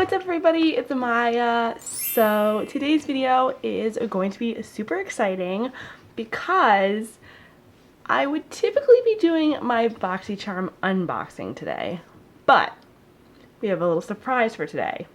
what's up everybody? It's Amaya. So today's video is going to be super exciting because I would typically be doing my Boxycharm unboxing today, but we have a little surprise for today.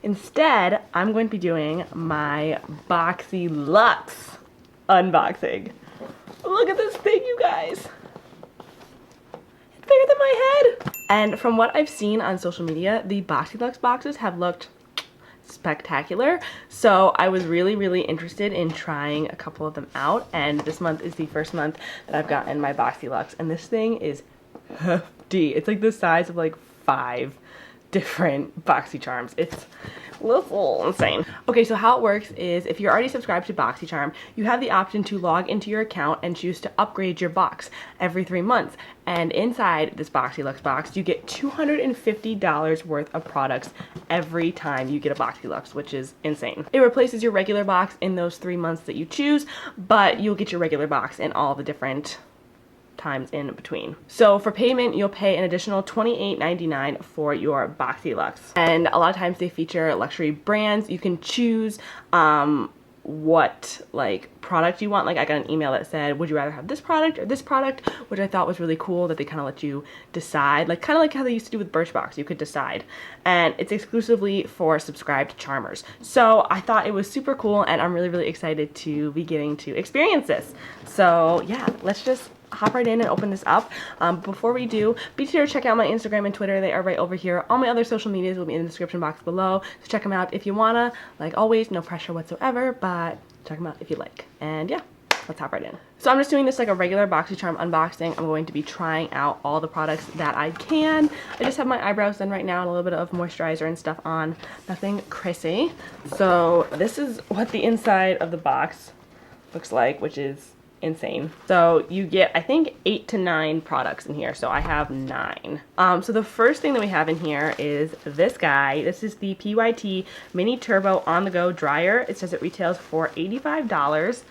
Instead, I'm going to be doing my Boxyluxe unboxing. Look at this thing, you guys. It's bigger than my head. And from what I've seen on social media, the Boxyluxe boxes have looked spectacular. So I was really interested in trying a couple of them out. And this month is the first month that I've gotten my Boxyluxe. And this thing is hefty. It's like the size of like 5 different Boxycharms. It's a little insane. Okay, so how it works is if you're already subscribed to Boxycharm, you have the option to log into your account and choose to upgrade your box every 3 months. And inside this Boxyluxe box, you get $250 worth of products every time you get a Boxyluxe, which is insane. It replaces your regular box in those 3 months that you choose, but you'll get your regular box in all the different times in between. So for payment, you'll pay an additional $28.99 for your Boxyluxe. And a lot of times they feature luxury brands. You can choose what like product you want. Like I got an email that said, would you rather have this product or this product, which I thought was really cool that they kind of let you decide, like kind of like how they used to do with Birchbox. You could decide, and it's exclusively for subscribed charmers. So I thought it was super cool, and I'm really excited to be getting to experience this. So yeah, let's just hop right in and open this up. Before we do, be sure to check out my Instagram and Twitter. They are right over here. All my other social medias will be in the description box below, so check them out if you wanna. Like always, no pressure whatsoever, but check them out if you like. And yeah, let's hop right in. So I'm just doing this like a regular Boxycharm unboxing. I'm going to be trying out all the products that I can. I just have my eyebrows done right now and a little bit of moisturizer and stuff on. Nothing crazy. So this is what the inside of the box looks like, which is insane. So you get, I think, 8 to 9 products in here. So I have 9. So the first thing that we have in here is this guy. This is the PYT Mini Turbo On The Go Dryer. It says it retails for $85.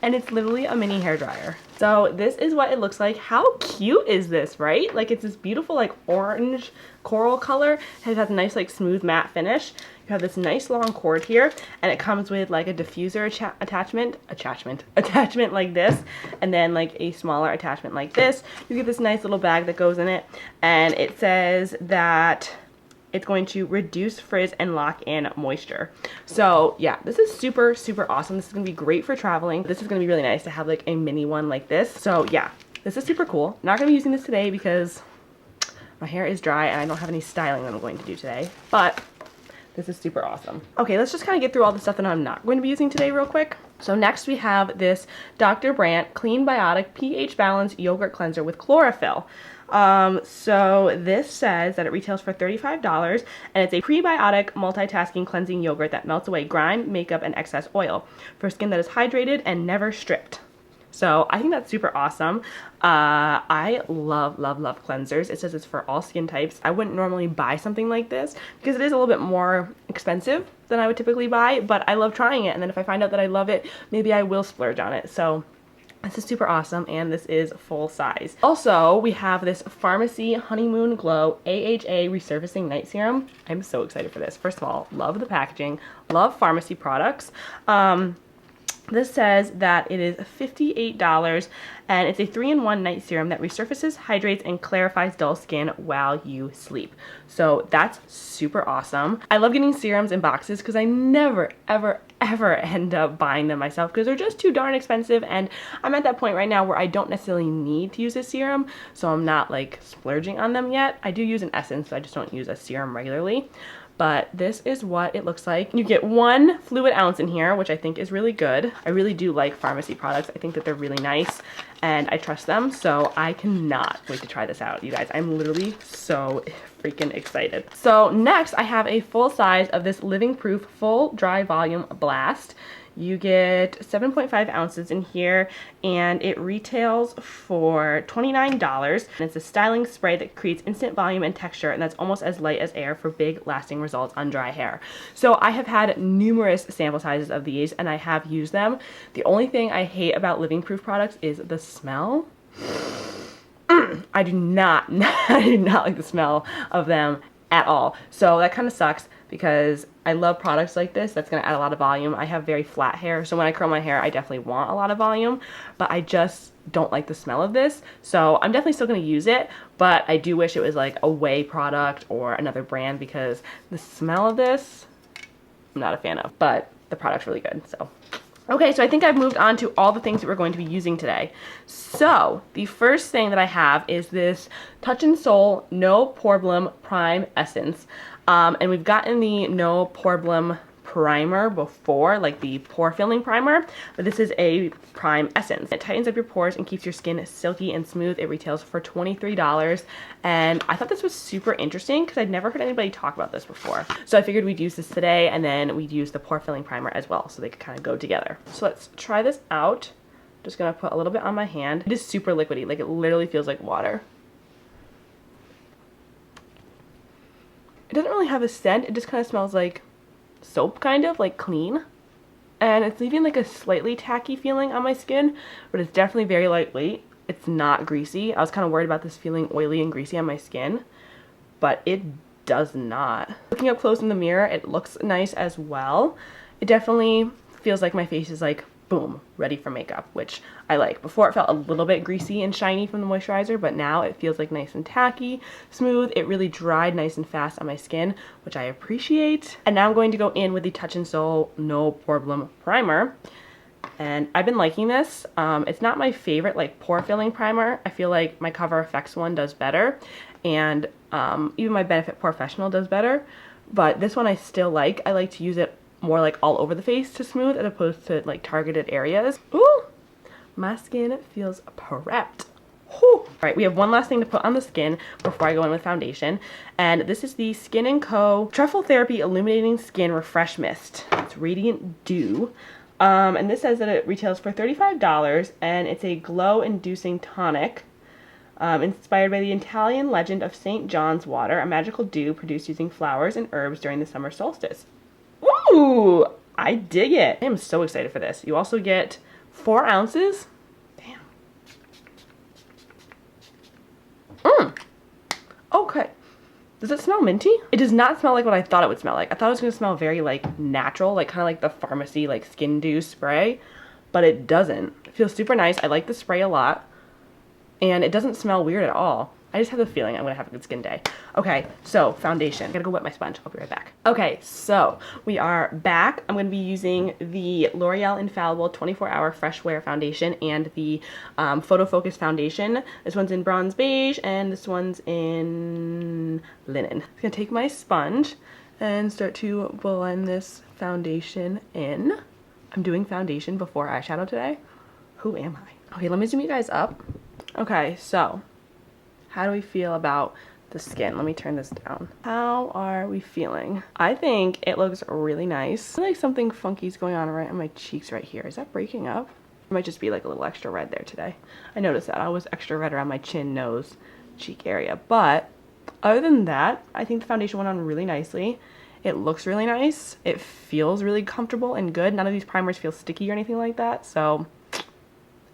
And it's literally a mini hair dryer. So this is what it looks like. How cute is this, right? Like it's this beautiful like orange coral color. It has a nice like smooth matte finish. You have this nice long cord here, and it comes with like a diffuser attachment like this, and then like a smaller attachment like this. You get this nice little bag that goes in it, and it says that it's going to reduce frizz and lock in moisture. So yeah, this is super awesome. This is gonna be great for traveling. This is gonna be really nice to have like a mini one like this. So yeah, this is super cool. Not gonna be using this today because my hair is dry and I don't have any styling that I'm going to do today, but this is super awesome. Okay, let's just kind of get through all the stuff that I'm not going to be using today real quick. So next we have this Dr. Brandt Clean Biotic pH Balanced Yogurt Cleanser with Chlorophyll. So this says that it retails for $35, and it's a prebiotic multitasking cleansing yogurt that melts away grime, makeup, and excess oil for skin that is hydrated and never stripped. So I think that's super awesome. I love cleansers. It says it's for all skin types. I wouldn't normally buy something like this because it is a little bit more expensive than I would typically buy, but I love trying it, and then if I find out that I love it, maybe I will splurge on it. So this is super awesome, and this is full size. Also, we have this Pharmacy Honeymoon Glow AHA Resurfacing Night Serum. I'm so excited for this. First of all, love the packaging, love pharmacy products. This says that it is $58, and it's a 3-in-1 night serum that resurfaces, hydrates, and clarifies dull skin while you sleep. So that's super awesome. I love getting serums in boxes because I never, ever end up buying them myself because they're just too darn expensive, and I'm at that point right now where I don't necessarily need to use a serum, so I'm not like splurging on them yet. I do use an essence, so I just don't use a serum regularly. But this is what it looks like. You get 1 fluid ounce in here, which I think is really good. I really do like pharmacy products. I think that they're really nice and I trust them. So I cannot wait to try this out, you guys. I'm literally so freaking excited. So next I have a full size of this Living Proof Full Dry Volume Blast. You get 7.5 ounces in here, and it retails for $29. And it's a styling spray that creates instant volume and texture, and that's almost as light as air for big, lasting results on dry hair. So I have had numerous sample sizes of these, and I have used them. The only thing I hate about Living Proof products is the smell. I do not like the smell of them at all. So that kind of sucks. because I love products like this that's going to add a lot of volume. I have very flat hair, so when I curl my hair, I definitely want a lot of volume, but I just don't like the smell of this. So I'm definitely still going to use it, but I do wish it was like a Ouai product or another brand, because the smell of this, I'm not a fan of, but the product's really good. So okay, so I think I've moved on to all the things that we're going to be using today. So the first thing that I have is this Touch in Sol No Problem Prime Essence. And we've gotten the No Problem primer before, like the pore filling primer, but this is a prime essence. It tightens up your pores and keeps your skin silky and smooth. It retails for $23, and I thought this was super interesting because I'd never heard anybody talk about this before. So I figured we'd use this today, and then we'd use the pore filling primer as well, so they could kind of go together. So let's try this out. Just gonna put a little bit on my hand. It is super liquidy, like it literally feels like water. It doesn't really have a scent, it just kind of smells like soap, kind of like clean, and it's leaving like a slightly tacky feeling on my skin, but it's definitely very lightweight. It's not greasy. I was kind of worried about this feeling oily and greasy on my skin, but it does not. Looking up close in the mirror, it looks nice as well. It definitely feels like my face is like boom, ready for makeup, which I like. Before it felt a little bit greasy and shiny from the moisturizer, but now it feels like nice and tacky, smooth. It really dried nice and fast on my skin, which I appreciate. And now I'm going to go in with the Touch in Sol No Problem Primer. And I've been liking this. It's not my favorite like pore filling primer. I feel like my Cover FX one does better, and even my Benefit Professional does better, but this one I still like. I like to use it more like all over the face to smooth as opposed to like targeted areas. Ooh, my skin feels prepped. Whew. All right, we have one last thing to put on the skin before I go in with foundation, and this is the Skin & Co. Truffle Therapy Illuminating Skin Refresh Mist. It's Radiant Dew. And this says that it retails for $35, and it's a glow-inducing tonic inspired by the Italian legend of St. John's water, a magical dew produced using flowers and herbs during the summer solstice. Ooh, I dig it. I am so excited for this. You also get 4 ounces. Damn. Okay. Does it smell minty? It does not smell like what I thought it would smell like. I thought it was going to smell very like natural, like kind of like the pharmacy like Skin Dew spray, but it doesn't. It feels super nice. I like the spray a lot, and it doesn't smell weird at all. I just have the feeling I'm going to have a good skin day. Okay, so foundation. I gotta go wet my sponge. I'll be right back. Okay, so we are back. I'm going to be using the L'Oreal Infallible 24-Hour Fresh Wear Foundation and the Photo Focus Foundation. This one's in bronze beige, and this one's in linen. I'm going to take my sponge and start to blend this foundation in. I'm doing foundation before eyeshadow today. Who am I? Okay, let me zoom you guys up. Okay, so how do we feel about the skin? Let me turn this down. How are we feeling? I think it looks really nice. I feel like something funky is going on right on my cheeks right here. Is that breaking up? It might just be like a little extra red there today. I noticed that. I was extra red around my chin, nose, cheek area. But other than that, I think the foundation went on really nicely. It looks really nice. It feels really comfortable and good. None of these primers feel sticky or anything like that. So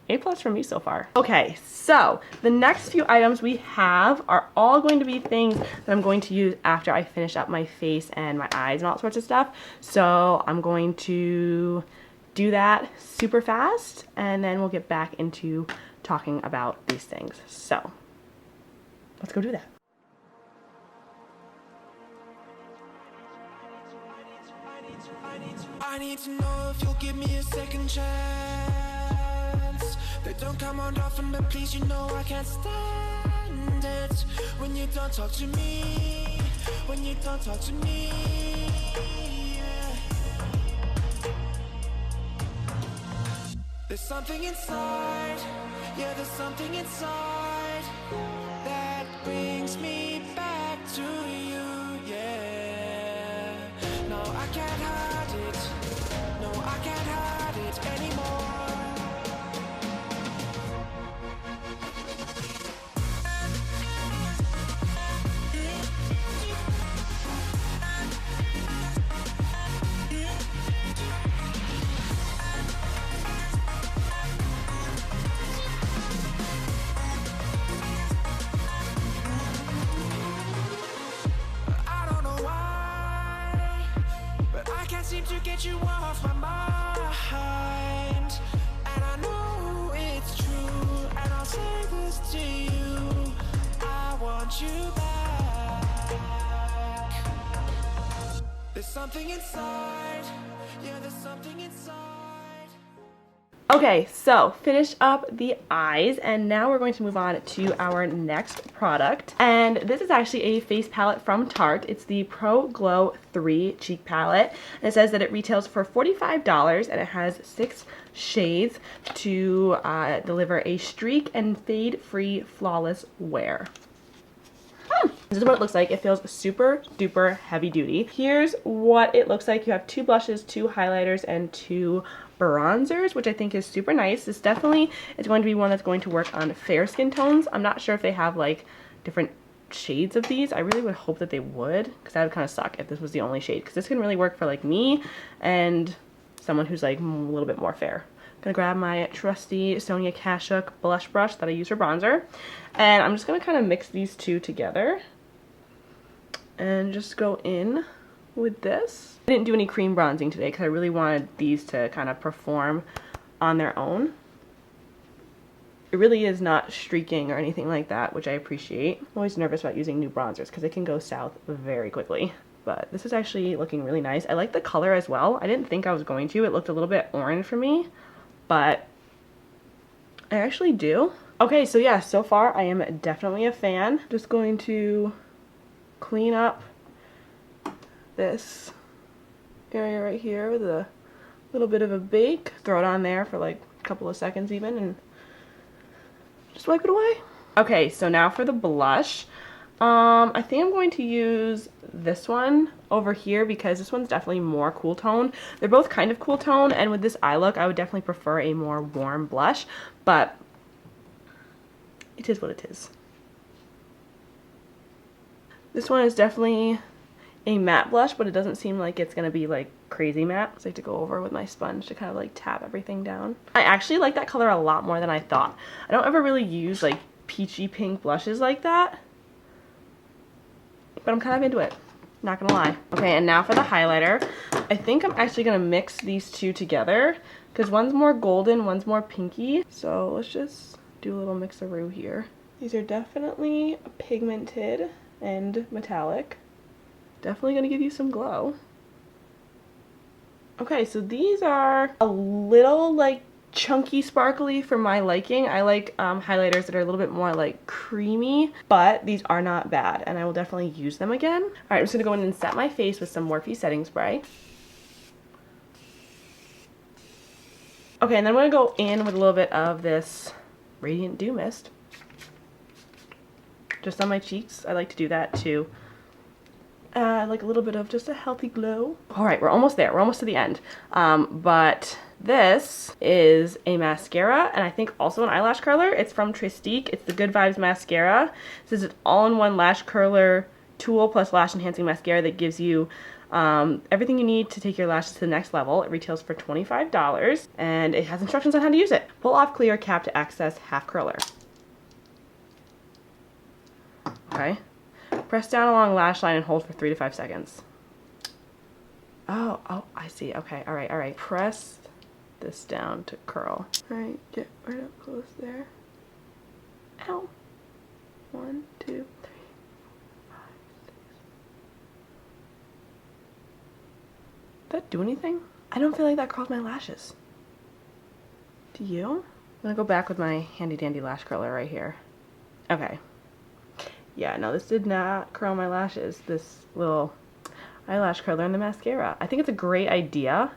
A+ for me so far. Okay, so the next few items we have are all going to be things that I'm going to use after I finish up my face and my eyes and all sorts of stuff. So I'm going to do that super fast, and then we'll get back into talking about these things. So let's go do that. I need to know if you'll give me a second chance. They don't come around often, but please, you know I can't stand it when you don't talk to me, when you don't talk to me, yeah. There's something inside, yeah, there's something inside that brings me back to you, yeah. No, I can't hide it, no, I can't hide it anymore. can't seem to get you off my mind. And I know it's true, and I'll say this to you, I want you back. There's something inside, yeah, there's something inside. Okay, so finished up the eyes, and now we're going to move on to our next product. And this is actually a face palette from Tarte. It's the Pro Glow 3 cheek palette. And it says that it retails for $45, and it has 6 shades to deliver a streak and fade-free flawless wear. This is what it looks like. It feels super duper heavy duty. Here's what it looks like. You have 2 blushes, 2 highlighters, and 2 bronzers, which I think is super nice. This definitely is going to be one that's going to work on fair skin tones. I'm not sure if they have like different shades of these. I really would hope that they would, because that would kind of suck if this was the only shade, because this can really work for like me and someone who's like a little bit more fair. I'm gonna grab my trusty Sonia Kashuk blush brush that I use for bronzer, and I'm just gonna kind of mix these two together and just go in with this. I didn't do any cream bronzing today because I really wanted these to kind of perform on their own. It really is not streaking or anything like that, which I appreciate. I'm always nervous about using new bronzers because they can go south very quickly. But this is actually looking really nice. I like the color as well. I didn't think I was going to. It looked a little bit orange for me, but I actually do. Okay, so yeah, so far I am definitely a fan. Just going to clean up this area right here with a little bit of a bake. Throw it on there for like a couple of seconds even, and just wipe it away. Okay, so now for the blush. I think I'm going to use this one over here because this one's definitely more cool tone. They're both kind of cool tone, and with this eye look, I would definitely prefer a more warm blush, but it is what it is. This one is definitely a matte blush, but it doesn't seem like it's gonna be like crazy matte. So I have to go over with my sponge to kind of like tap everything down. I actually like that color a lot more than I thought. I don't ever really use like peachy pink blushes like that, but I'm kind of into it, not gonna lie. Okay, and now for the highlighter. I think I'm actually gonna mix these two together because one's more golden, one's more pinky. So let's just do a little mix-a-roo here. These are definitely pigmented and metallic. Definitely gonna give you some glow. Okay, so these are a little like chunky sparkly for my liking. I like highlighters that are a little bit more like creamy, but these are not bad and I will definitely use them again. All right, I'm just gonna go in and set my face with some Morphe setting spray. Okay, and then I'm gonna go in with a little bit of this Radiant Dew Mist. Just on my cheeks. I like to do that too. Like a little bit of just a healthy glow. All right, we're almost there. We're almost to the end. But this is a mascara, and I think also an eyelash curler. It's from Tristique. It's the Good Vibes mascara. This is an all-in-one lash curler tool plus lash enhancing mascara that gives you everything you need to take your lashes to the next level. It retails for $25, and it has instructions on how to use it. Pull off clear cap to access half curler. Okay. Press down along lash line and hold for 3 to 5 seconds. Oh, I see. Okay, all right. Press this down to curl. All right, get right up close there. Ow. 1, 2, 3, 4, 5, 6. Did that do anything? I don't feel like that curled my lashes. Do you? I'm gonna go back with my handy dandy lash curler right here. Okay. Yeah, no, this did not curl my lashes, this little eyelash curler and the mascara. I think it's a great idea,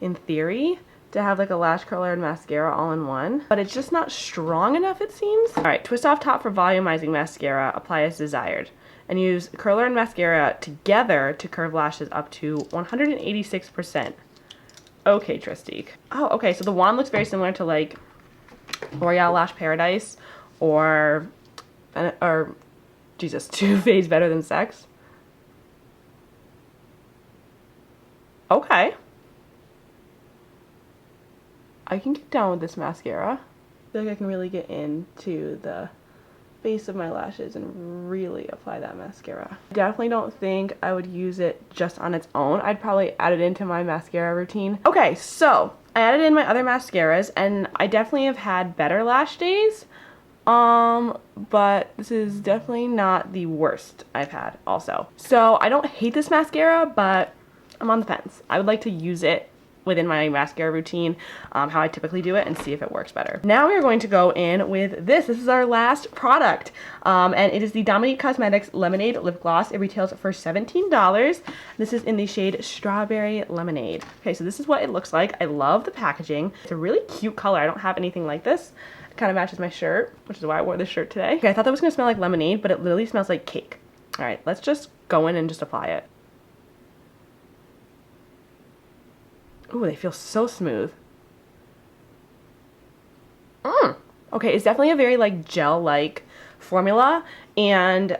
in theory, to have like a lash curler and mascara all in one, but it's just not strong enough, it seems. All right, twist off top for volumizing mascara, apply as desired, and use curler and mascara together to curve lashes up to 186%. Okay, Tristique. Oh, okay, so the wand looks very similar to like L'Oreal Lash Paradise or Jesus, Too Faced Better Than Sex. Okay. I can get down with this mascara. I feel like I can really get into the base of my lashes and really apply that mascara. Definitely don't think I would use it just on its own. I'd probably add it into my mascara routine. Okay, so I added in my other mascaras and I definitely have had better lash days. But this is definitely not the worst I've had also. So I don't hate this mascara, but I'm on the fence. I would like to use it within my mascara routine, how I typically do it, and see if it works better. Now we are going to go in with this. This is our last product, and it is the Dominique Cosmetics Lemonade Lip Gloss. It retails for $17. This is in the shade Strawberry Lemonade. Okay, so this is what it looks like. I love the packaging. It's a really cute color. I don't have anything like this. It kind of matches my shirt, which is why I wore this shirt today. Okay, I thought that was gonna smell like lemonade, but it literally smells like cake. All right, let's just go in and just apply it. Ooh, they feel so smooth. Okay, it's definitely a very like gel-like formula and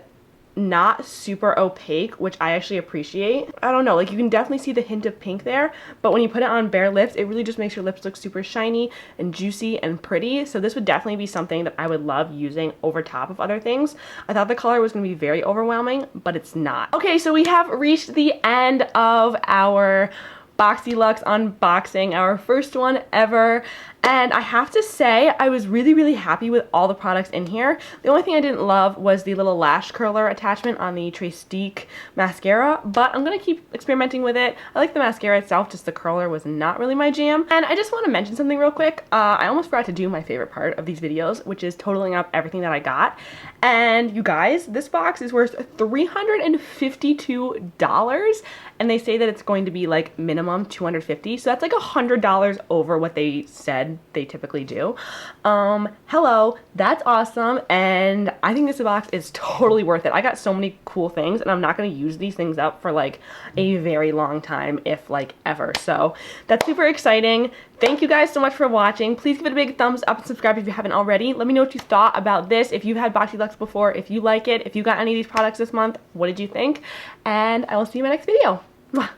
not super opaque, which I actually appreciate. I don't know, like you can definitely see the hint of pink there, but when you put it on bare lips, it really just makes your lips look super shiny and juicy and pretty. So this would definitely be something that I would love using over top of other things. I thought the color was gonna be very overwhelming, but it's not. Okay, so we have reached the end of our Boxyluxe unboxing, our first one ever, and I have to say I was really happy with all the products in here. The only thing I didn't love was the little lash curler attachment on the Trestique mascara, but I'm gonna keep experimenting with it. I like the mascara itself, just the curler was not really my jam. And I just want to mention something real quick. I almost forgot to do my favorite part of these videos, which is totaling up everything that I got. And you guys, this box is worth $352, and they say that it's going to be like minimum $250, so that's like $100 over what they said they typically do. Hello, that's awesome, and I think this box is totally worth it. I got so many cool things, and I'm not going to use these things up for like a very long time, if like ever. So that's super exciting. Thank you guys so much for watching. Please give it a big thumbs up and subscribe if you haven't already. Let me know what you thought about this. If you've had Boxyluxe before, if you like it, if you got any of these products this month, what did you think? And I will see you in my next video. Bye.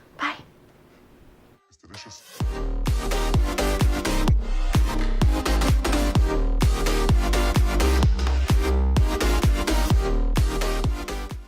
It's delicious.